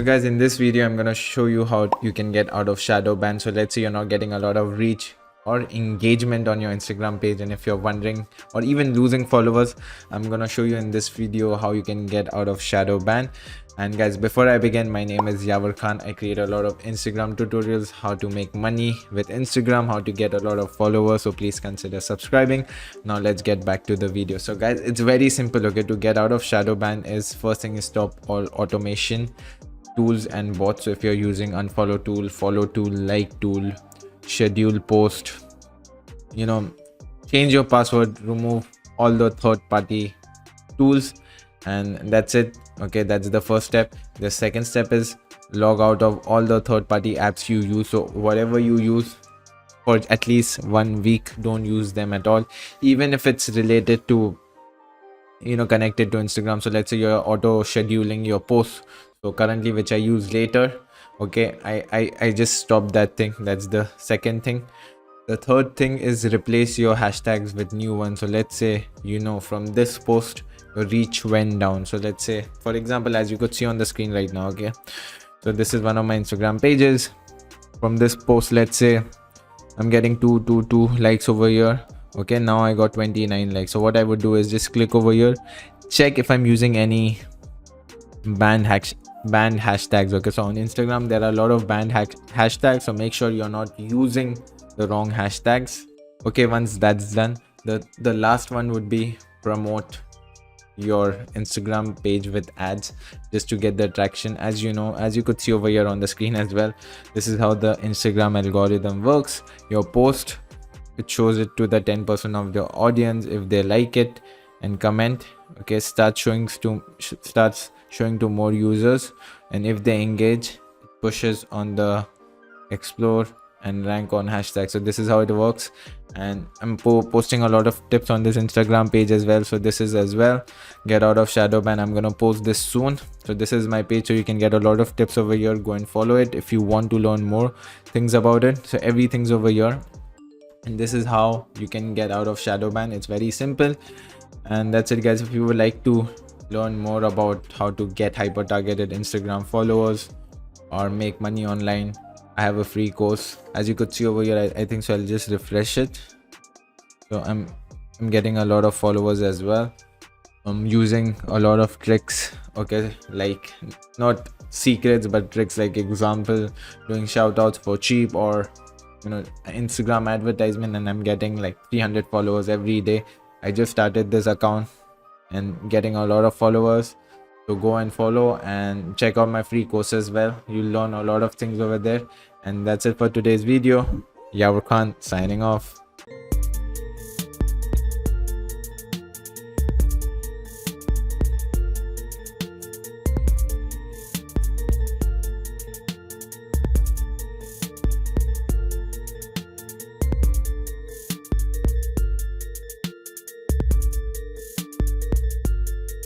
guys, in this video I'm gonna show you how you can get out of shadow ban. So let's say you're not getting a lot of reach or engagement on your Instagram page, and if you're wondering or even losing followers, I'm gonna show you in this video how you can get out of shadow ban. And guys, before I begin, my name is Yavar Khan. I create a lot of Instagram tutorials, how to make money with Instagram, how to get a lot of followers, so please consider subscribing. Now let's get back to the video. So guys, it's very simple. Okay, to get out of shadow ban is, first thing is stop all automation tools and bots. So if you're using unfollow tool, follow tool, like tool, schedule post, change your password, remove all the third-party tools, and that's it. Okay, that's the first step. The second step is log out of all the third-party apps you use. So whatever you use for at least 1 week, don't use them at all, even if it's related to connected to Instagram. So let's say you're auto scheduling your posts, so currently, which I use later. Okay, I just stopped that thing. That's the second thing. The third thing is replace your hashtags with new ones. So let's say from this post your reach went down. So let's say, for example, as you could see on the screen right now, okay, so this is one of my Instagram pages. From this post, let's say I'm getting 222 likes over here. Okay, now I got 29 likes. So what I would do is just click over here, check if I'm using any banned hashtags. Okay, so on Instagram there are a lot of banned hashtags, so make sure you're not using the wrong hashtags. Okay, once that's done, the last one would be promote your Instagram page with ads, just to get the traction. As you could see over here on the screen as well, this is how the Instagram algorithm works. Your post, it shows it to the 10% of the audience. If they like it and comment, okay, starts showing to more users, and if they engage, it pushes on the explore and rank on hashtags. So this is how it works, and I'm posting a lot of tips on this Instagram page as well. So this is as well, get out of shadow ban. I'm gonna post this soon. So this is my page, so you can get a lot of tips over here. Go and follow it if you want to learn more things about it. So everything's over here, and this is how you can get out of shadow ban. It's very simple, and that's it, guys. If you would like to learn more about how to get hyper targeted Instagram followers or make money online, I have a free course. As you could see over here, I think so. I'll just refresh it. So I'm getting a lot of followers as well. I'm using a lot of tricks, okay, like not secrets but tricks, like example, doing shout outs for cheap, or Instagram advertisement, and I'm getting like 300 followers every day. I just started this account and getting a lot of followers. So go and follow and check out my free course as well. You'll learn a lot of things over there. And that's it for today's video. Yavar Khan signing off.